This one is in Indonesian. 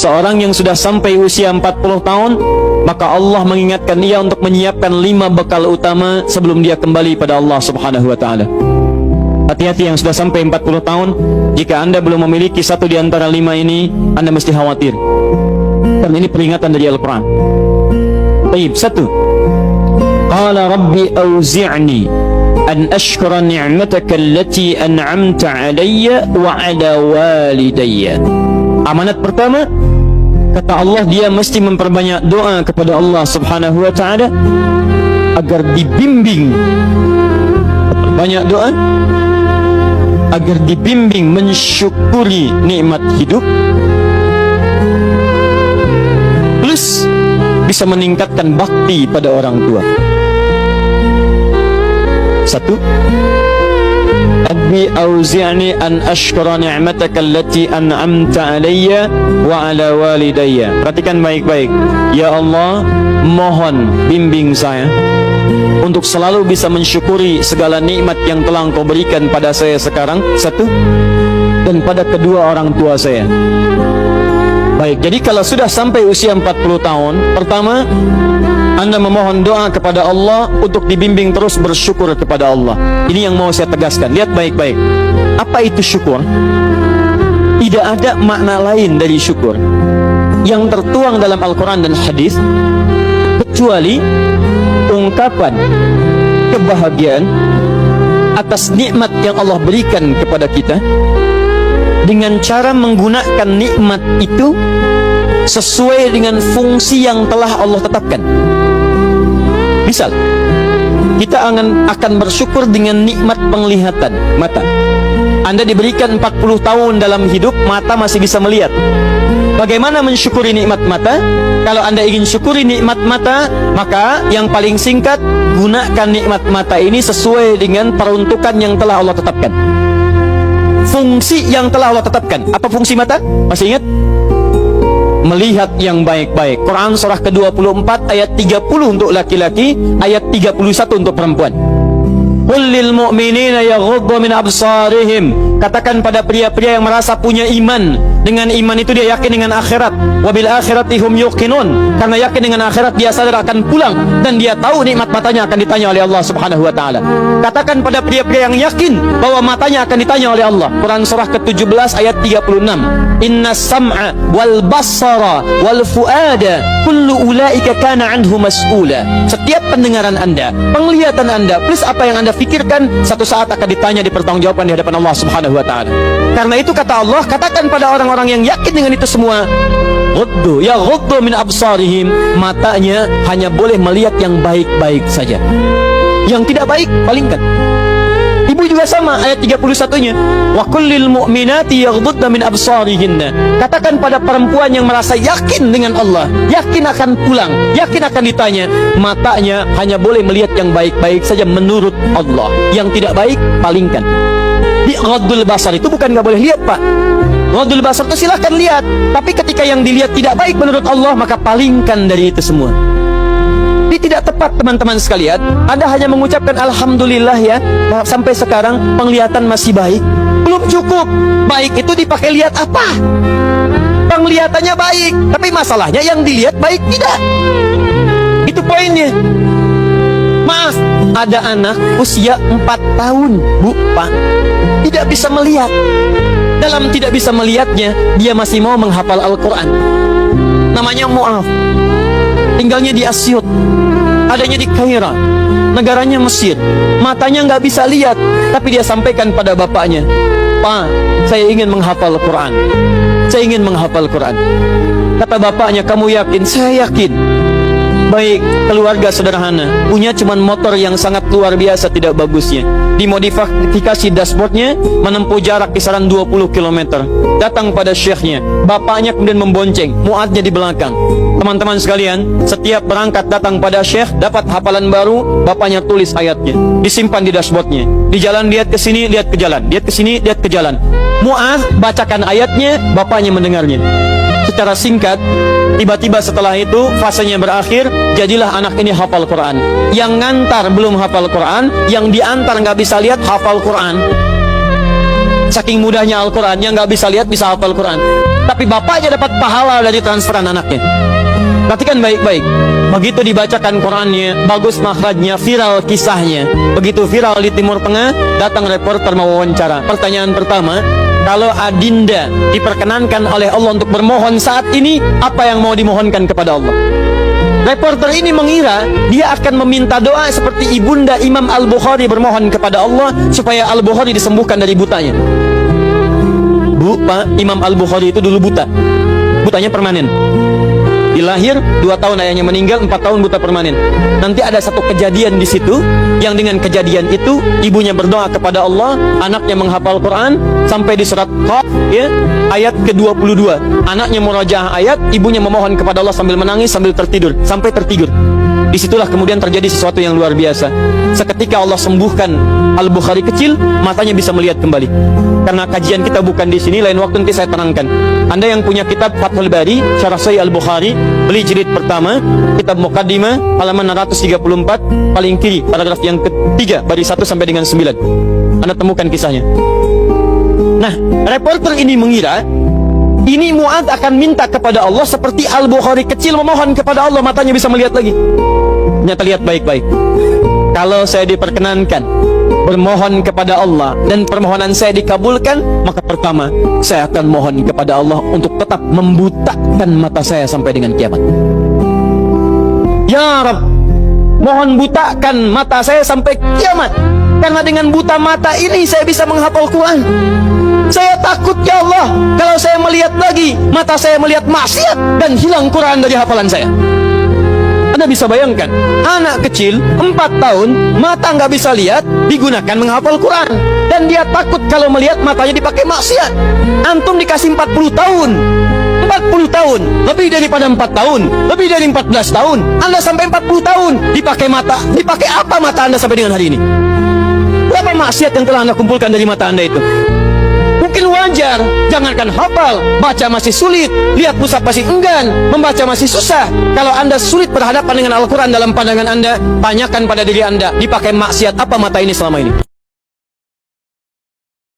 seorang yang sudah sampai usia 40 tahun, maka Allah mengingatkan dia untuk menyiapkan 5 bekal utama sebelum dia kembali pada Allah Subhanahu wa taala. Hati-hati yang sudah sampai 40 tahun, jika Anda belum memiliki satu di antara 5 ini, Anda mesti khawatir. Dan ini peringatan dari Al-Quran. Baik, 1. Qala rabbi auzi'ni an ashkura ni'mataka allati an'amta 'alayya wa 'ala walidayya. Amanat pertama, kata Allah, dia mesti memperbanyak doa kepada Allah Subhanahu wa taala agar dibimbing. Banyak doa agar dibimbing mensyukuri nikmat hidup, plus bisa meningkatkan bakti pada orang tua. 1. Rabbi auzi'ni an ashkura ni'mataka allati an'amta 'alayya wa 'ala walidayya. Perhatikan baik-baik. Ya Allah, mohon bimbing saya untuk selalu bisa mensyukuri segala nikmat yang telah Engkau berikan pada saya sekarang, 1, dan pada kedua orang tua saya. Baik, jadi kalau sudah sampai usia 40 tahun, pertama, Anda memohon doa kepada Allah untuk dibimbing terus bersyukur kepada Allah. Ini yang mau saya tegaskan. Lihat baik-baik. Apa itu syukur? Tidak ada makna lain dari syukur yang tertuang dalam Al-Quran dan hadis kecuali ungkapan kebahagiaan atas nikmat yang Allah berikan kepada kita dengan cara menggunakan nikmat itu sesuai dengan fungsi yang telah Allah tetapkan. Misal, kita akan bersyukur dengan nikmat penglihatan mata. Anda diberikan 40 tahun dalam hidup, mata masih bisa melihat. Bagaimana mensyukuri nikmat mata? Kalau Anda ingin syukuri nikmat mata, maka yang paling singkat, gunakan nikmat mata ini sesuai dengan peruntukan yang telah Allah tetapkan. Fungsi yang telah Allah tetapkan. Apa fungsi mata? Masih ingat? Melihat yang baik-baik. Quran surah ke-24 ayat 30 untuk laki-laki, ayat 31 untuk perempuan. Qul lil mu'minina yaghuddu min absarihim. Katakan pada pria-pria yang merasa punya iman. Dengan iman itu dia yakin dengan akhirat. Wabil akhirati hum yuqinun. Karena yakin dengan akhirat dia sadar akan pulang dan dia tahu nikmat matanya akan ditanya oleh Allah Subhanahu wa taala. Katakan pada pria-pria yang yakin bahwa matanya akan ditanya oleh Allah. Quran surah ke-17 ayat 36. Innas sam'a wal basara wal fuada kullu ulaika kana anhu mas'ula. Setiap pendengaran Anda, penglihatan Anda, plus apa yang Anda fikirkan, satu saat akan ditanya, dipertanggungjawabkan di hadapan Allah Subhanahu wa taala. Karena itu kata Allah, katakan pada orang-orang yang yakin dengan itu semua, ghuddu min absarihim, matanya hanya boleh melihat yang baik-baik saja. Yang tidak baik, palingkan. Ibu juga sama, ayat 31-nya. Wa kullil mu'minati yaghdudna min absarihinna. Katakan pada perempuan yang merasa yakin dengan Allah, yakin akan pulang, yakin akan ditanya, matanya hanya boleh melihat yang baik-baik saja menurut Allah. Yang tidak baik, palingkan. Di ghaddul basar itu bukan nggak boleh lihat, Pak. Ghaddul basar itu silahkan lihat, tapi ketika yang dilihat tidak baik menurut Allah, maka palingkan dari itu semua. Ini tidak tepat, teman-teman sekalian. Anda hanya mengucapkan alhamdulillah ya, sampai sekarang penglihatan masih baik. Belum cukup. Baik itu dipakai lihat apa? Penglihatannya baik, tapi masalahnya yang dilihat baik tidak. Itu poinnya. Maaf, ada anak usia 4 tahun, Bu, Pak, tidak bisa melihat. Dalam tidak bisa melihatnya, dia masih mau menghafal Al-Quran. Namanya Mu'af. Tinggalnya di Asyut, adanya di Kaira, negaranya Mesir. Matanya nggak bisa lihat, tapi dia sampaikan pada bapaknya, Pak, saya ingin menghafal Quran. Saya ingin menghafal Quran. Kata bapaknya, kamu yakin? Saya yakin. Baik, keluarga sederhana, punya cuman motor yang sangat luar biasa tidak bagusnya. Dimodifikasi dashboardnya, menempuh jarak kisaran 20 km. Datang pada syekhnya, bapaknya kemudian membonceng, muadnya di belakang. Teman-teman sekalian, setiap berangkat datang pada syekh, dapat hafalan baru, bapaknya tulis ayatnya, disimpan di dashboardnya. Di jalan lihat ke sini, lihat ke jalan, lihat ke sini, lihat ke jalan. Mu'adz bacakan ayatnya, bapaknya mendengarnya. Secara singkat, tiba-tiba setelah itu fasenya berakhir, jadilah anak ini hafal Quran. Yang ngantar belum hafal Quran, yang diantar nggak bisa lihat hafal Quran. Saking mudahnya Al-Quran, yang nggak bisa lihat bisa hafal Quran. tapi bapaknya dapat pahala dari transferan anaknya. Perhatikan baik-baik. Begitu dibacakan Qurannya, bagus makhrajnya, viral kisahnya. Begitu viral di Timur Tengah, datang reporter mau wawancara. Pertanyaan pertama, kalau Adinda diperkenankan oleh Allah untuk bermohon saat ini, apa yang mau dimohonkan kepada Allah? Reporter ini mengira dia akan meminta doa seperti ibunda Imam Al-Bukhari bermohon kepada Allah supaya Al-Bukhari disembuhkan dari butanya. Bu, Pak, Imam Al-Bukhari itu dulu buta. Butanya permanen. Dilahir 2 tahun ayahnya meninggal, 4 tahun buta permanen. Nanti ada satu kejadian di situ yang dengan kejadian itu ibunya berdoa kepada Allah, anaknya menghafal Quran sampai di surat Qaf ya, ayat ke-22. Anaknya murajaah ayat, ibunya memohon kepada Allah sambil menangis sambil tertidur sampai tertidur. Disitulah kemudian terjadi sesuatu yang luar biasa. Seketika Allah sembuhkan Al-Bukhari kecil, matanya bisa melihat kembali. Karena kajian kita bukan di sini, lain waktu nanti saya terangkan. Anda yang punya kitab Fathul Bari, Syarah Sahih Al-Bukhari, beli jilid pertama, kitab Muqaddimah, halaman 634, paling kiri, paragraf yang ketiga, baris 1 sampai dengan 9. Anda temukan kisahnya. Nah, reporter ini mengira ini Mu'adz akan minta kepada Allah seperti Al-Bukhari kecil memohon kepada Allah, matanya bisa melihat lagi. Ternyata lihat baik-baik. Kalau saya diperkenankan bermohon kepada Allah dan permohonan saya dikabulkan, maka pertama saya akan mohon kepada Allah untuk tetap membutakan mata saya sampai dengan kiamat. Ya Rabb, mohon butakan mata saya sampai kiamat, karena dengan buta mata ini saya bisa menghafal Quran. Saya takut ya Allah, kalau saya melihat lagi, mata saya melihat maksiat dan hilang Quran dari hafalan saya. Anda bisa bayangkan, anak kecil 4 tahun, mata nggak bisa lihat, digunakan menghafal Quran. Dan dia takut kalau melihat matanya dipakai maksiat. Antum dikasih 40 tahun, 40 tahun, lebih daripada 4 tahun, lebih dari 14 tahun, Anda sampai 40 tahun, dipakai mata, dipakai apa mata Anda sampai dengan hari ini? Berapa maksiat yang telah Anda kumpulkan dari mata Anda itu? Mungkin wajar, jangankan hafal, baca masih sulit, lihat mushaf masih enggan, membaca masih susah. Kalau Anda sulit berhadapan dengan Al-Quran dalam pandangan Anda, tanyakan pada diri Anda, dipakai maksiat apa mata ini selama ini?